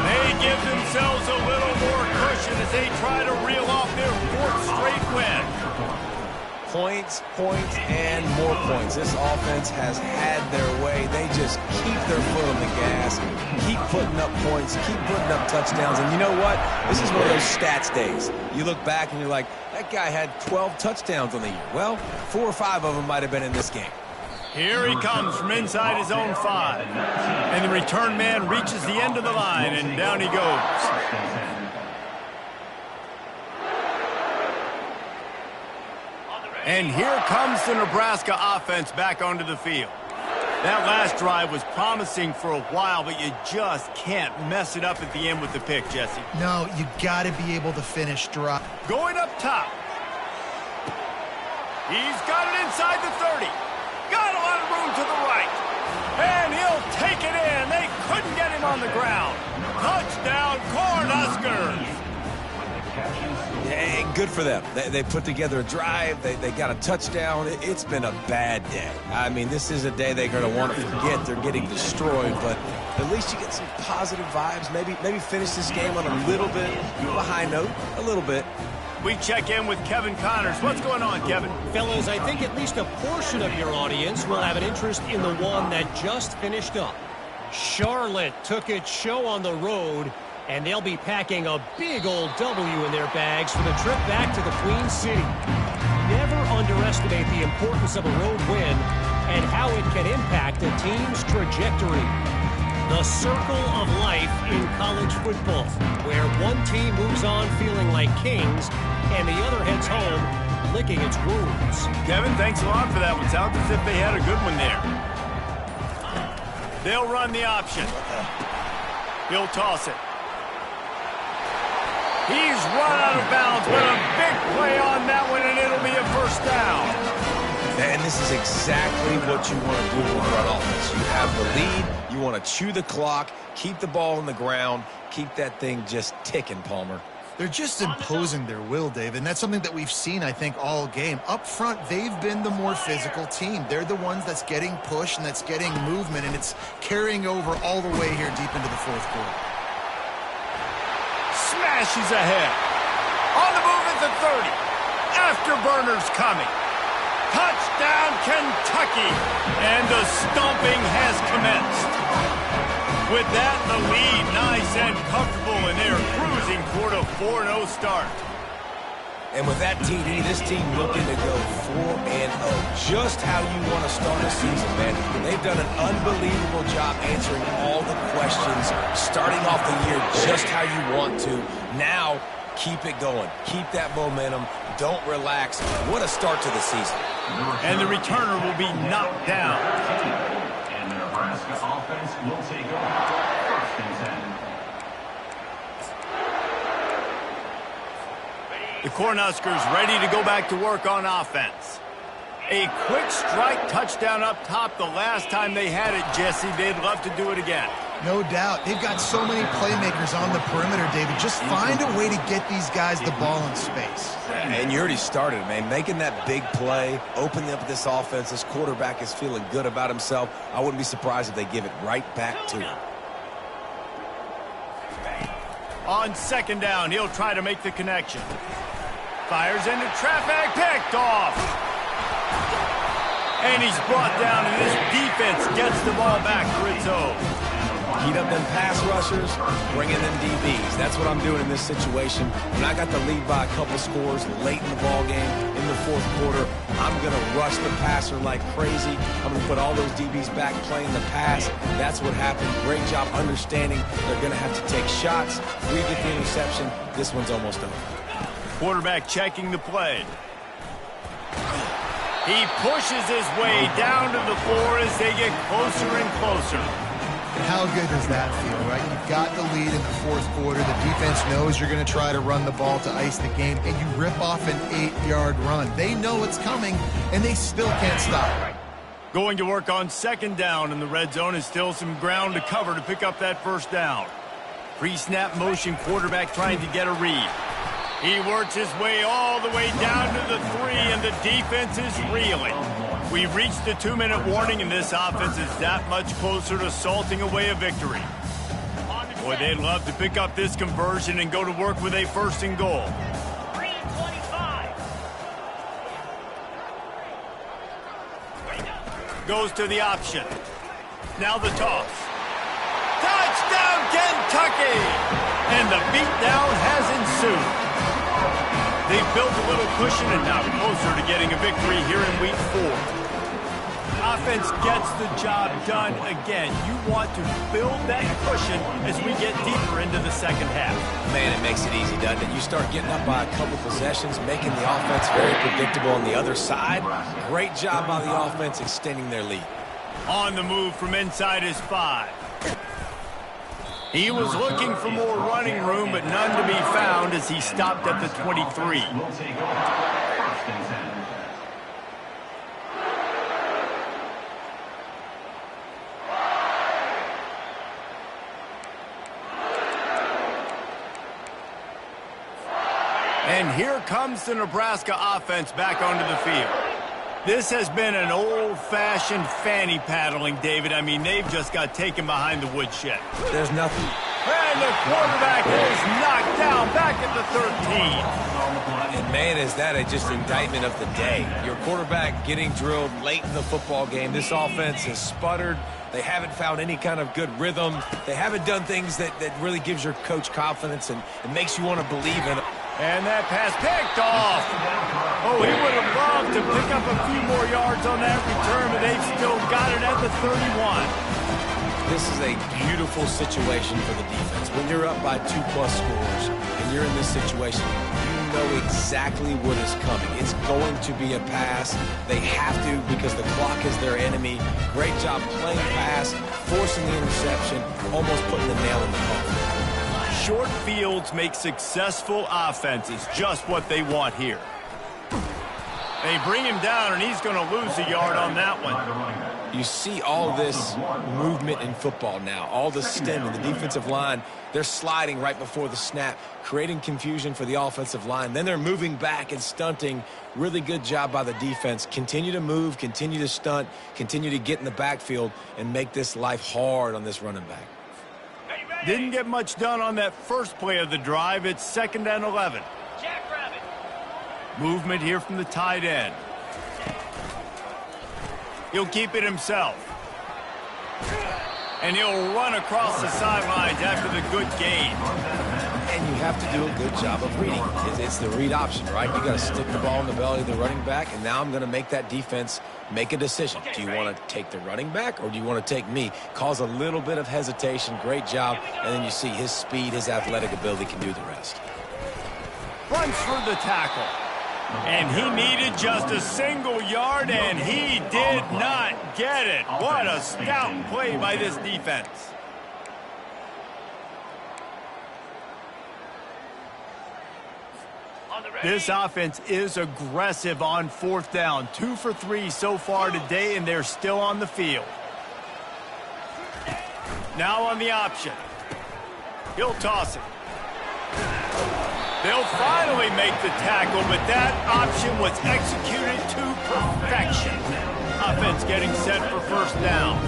They give themselves a little more cushion as they try to reel off their 4th straight win. Points, points, and more points. This offense has had their way. They just keep their foot on the gas, keep putting up points, keep putting up touchdowns. And you know what? This is one of those stats days. You look back and you're like, that guy had 12 touchdowns on the year. Well, 4 or 5 of them might have been in this game. Here he comes from inside his own 5. And the return man reaches the end of the line, and down he goes. And here comes the Nebraska offense back onto the field. That last drive was promising for a while, but you just can't mess it up at the end with the pick, Jesse. No, you got to be able to finish drop. Going up top. He's got it inside the 30. Got a lot of room to the right. And he'll take it in. They couldn't get him on the ground. Touchdown, Cornhuskers. And good for them. They put together a drive. They got a touchdown. It's been a bad day. I mean, this is a day they're going to want to forget. They're getting destroyed, but at least you get some positive vibes. Maybe finish this game on a little bit of a high note, a little bit. We check in with Kevin Connors. What's going on, Kevin? Fellas, I think at least a portion of your audience will have an interest in the one that just finished up. Charlotte took its show on the road, and they'll be packing a big old W in their bags for the trip back to the Queen City. Never underestimate the importance of a road win and how it can impact a team's trajectory. The circle of life in college football, where one team moves on feeling like kings and the other heads home licking its wounds. Kevin, thanks a lot for that one. Sounds as if they had a good one there. They'll run the option. He'll toss it. He's run out of bounds, but a big play on that one, and it'll be a 1st down. And this is exactly what you want to do when you run offense. You have the lead. You want to chew the clock, keep the ball on the ground, keep that thing just ticking, Palmer. They're just imposing their will, Dave, and that's something that we've seen, I think, all game. Up front, they've been the more physical team. They're the ones that's getting pushed and that's getting movement, and it's carrying over all the way here deep into the 4th quarter. Smashes ahead. On the move at the 30. Afterburners coming. Touchdown, Kentucky. And the stomping has commenced. With that, the lead nice and comfortable, and they're cruising toward a 4-0 start. And with that TD, this team looking to go 4-0. Just how you want to start a season, man. They've done an unbelievable job answering all the questions, starting off the year just how you want to. Now, keep it going. Keep that momentum. Don't relax. What a start to the season. And the returner will be knocked down. And the Nebraska offense will take over. 1st and 10. The Cornhuskers ready to go back to work on offense. A quick strike touchdown up top the last time they had it, Jesse. They'd love to do it again. No doubt. They've got so many playmakers on the perimeter, David. Just find a way to get these guys the ball in space. And you already started, man. Making that big play, opening up this offense. This quarterback is feeling good about himself. I wouldn't be surprised if they give it right back to him. On 2nd down, he'll try to make the connection. Fires into traffic, picked off. And he's brought down, and this defense gets the ball back for its own. Heat up them pass rushers, bring in them DBs. That's what I'm doing in this situation. When I got the lead by a couple scores late in the ball game, in the 4th quarter, I'm going to rush the passer like crazy. I'm going to put all those DBs back playing the pass. That's what happened. Great job understanding they're going to have to take shots. If we get the interception, this one's almost over. Quarterback checking the play. He pushes his way down to the floor as they get closer and closer. And how good does that feel, right? You've got the lead in the 4th quarter. The defense knows you're going to try to run the ball to ice the game, and you rip off an 8-yard run. They know it's coming, and they still can't stop. Going to work on 2nd down, and the red zone is still some ground to cover to pick up that 1st down. Pre-snap motion, quarterback trying to get a read. He works his way all the way down to the 3, and the defense is reeling. We've reached the 2-minute warning, and this offense is that much closer to salting away a victory. Boy, they'd love to pick up this conversion and go to work with a 1st and goal. 3:25. Goes to the option. Now the toss. Touchdown, Kentucky! And the beatdown has ensued. They've built a little cushion and now closer to getting a victory here in week 4. Offense gets the job done again. You want to build that cushion as we get deeper into the 2nd half. Man, it makes it easy, doesn't it? You start getting up by a couple possessions, making the offense very predictable on the other side. Great job by the offense extending their lead. On the move from inside his 5. He was looking for more running room, but none to be found as he stopped at the 23. Will take over. 1st and 10. And here comes the Nebraska offense back onto the field. This has been an old-fashioned fanny paddling, David. I mean, they've just got taken behind the woodshed. There's nothing. And the quarterback is knocked down back at the 13. And, man, is that just indictment of the day. Your quarterback getting drilled late in the football game. This offense has sputtered. They haven't found any kind of good rhythm. They haven't done things that really gives your coach confidence and it makes you want to believe in it. And that pass picked off. Oh, he would have loved to pick up a few more yards on that return, but they've still got it at the 31. This is a beautiful situation for the defense. When you're up by 2+ scores and you're in this situation, you know exactly what is coming. It's going to be a pass. They have to because the clock is their enemy. Great job playing pass, forcing the interception, almost putting the nail in the coffin. Short fields make successful offenses, just what they want here. They bring him down, and he's going to lose a yard on that one. You see all this movement in football now, all the stem in the defensive line. They're sliding right before the snap, creating confusion for the offensive line. Then they're moving back and stunting. Really good job by the defense. Continue to move, continue to stunt, continue to get in the backfield, and make this life hard on this running back. Didn't get much done on that first play of the drive. It's 2nd and 11. Jackrabbit. Movement here from the tight end. He'll keep it himself. And he'll run across the sidelines after the good gain. And you have to do a good job of reading. It's the read option, right? You got to stick the ball in the belly of the running back, and now I'm going to make that defense make a decision. Do you want to take the running back, or do you want to take me? Cause a little bit of hesitation. Great job. And then you see his speed, his athletic ability can do the rest. Runs for the tackle. And he needed just a single yard, and he did not get it. What a stout play by this defense. This offense is aggressive on fourth down. 2 for 3 so far today, and they're still on the field. Now on the option. He'll toss it. They'll finally make the tackle, but that option was executed to perfection. Offense getting set for first down.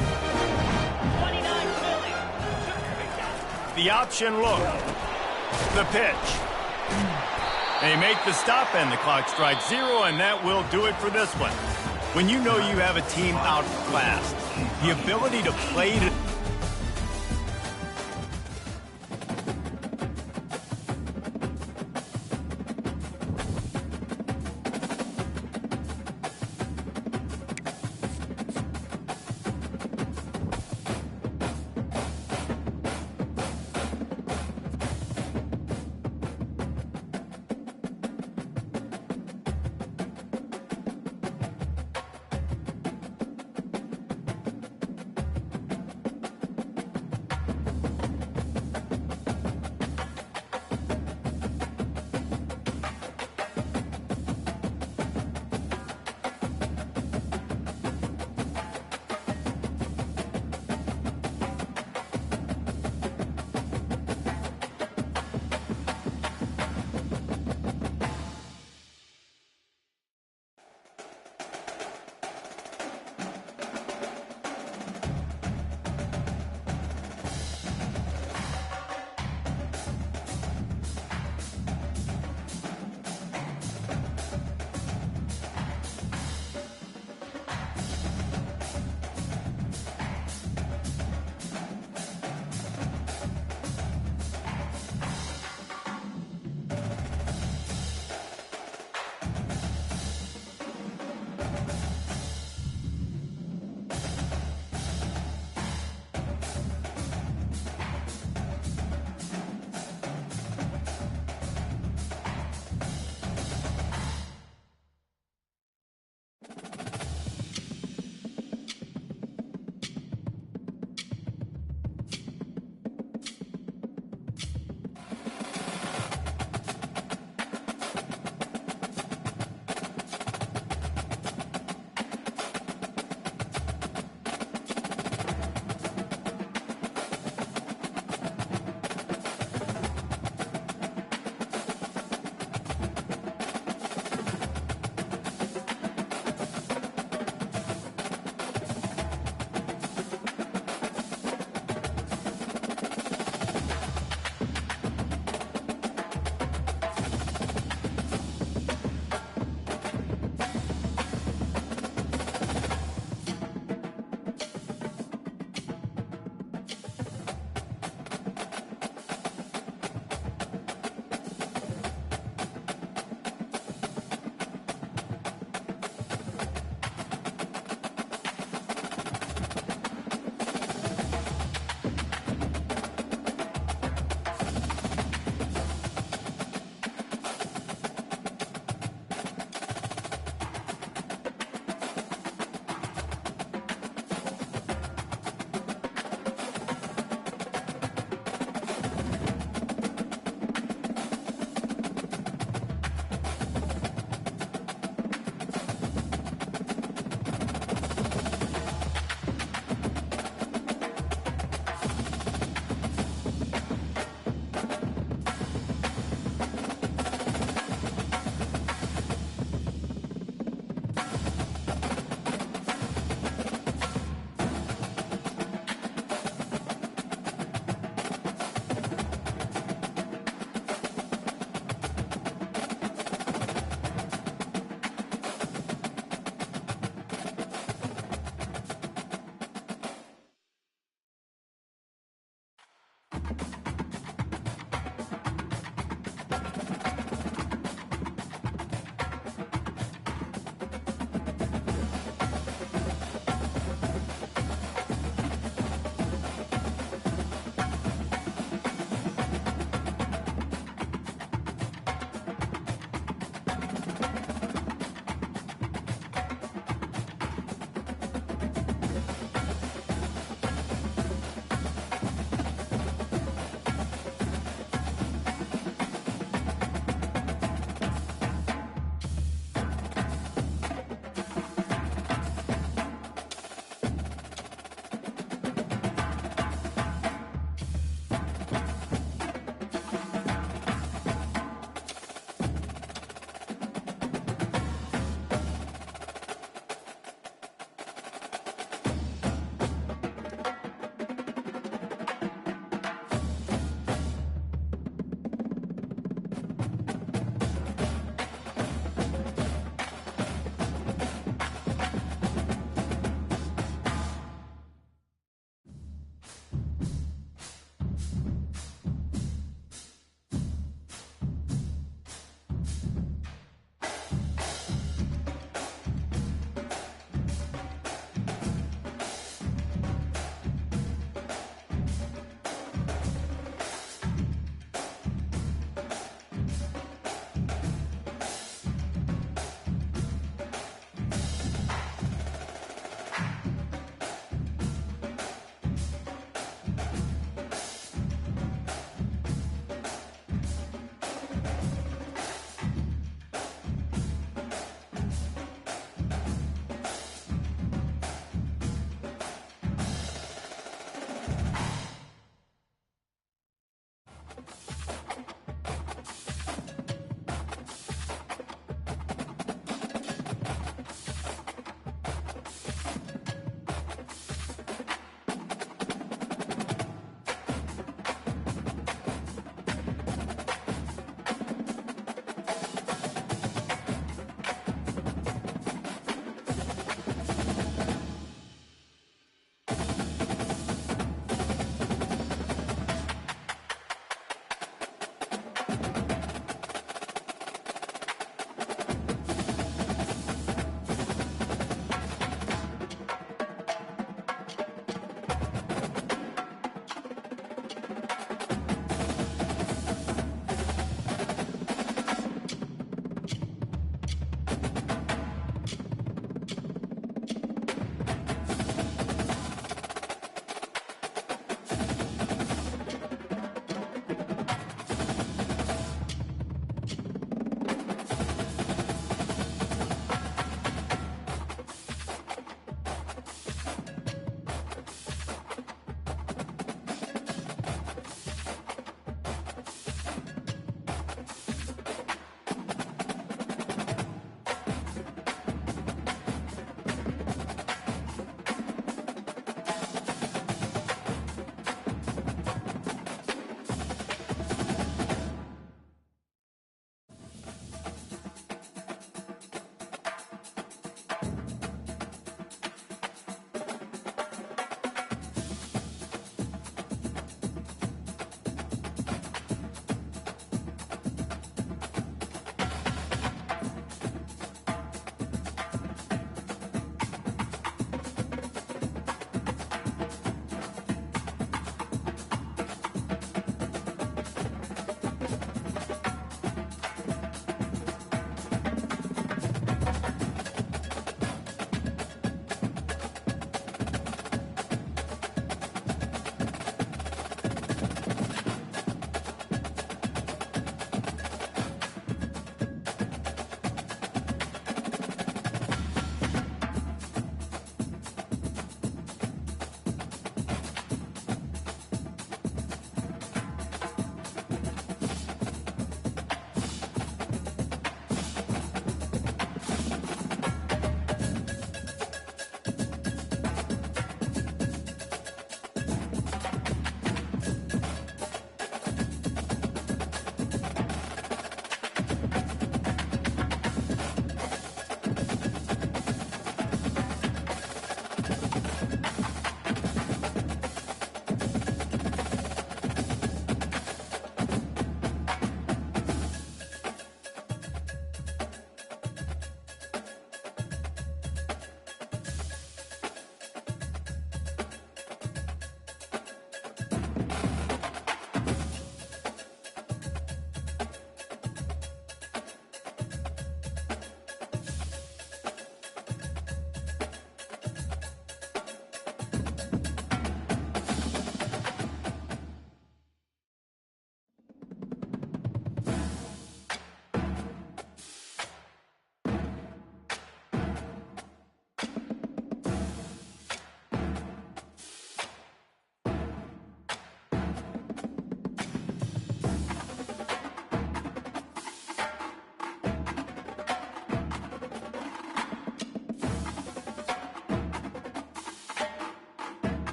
The option look. The pitch. They make the stop, and the clock strikes 0, and that will do it for this one. When you know you have a team outclassed, the ability to play to...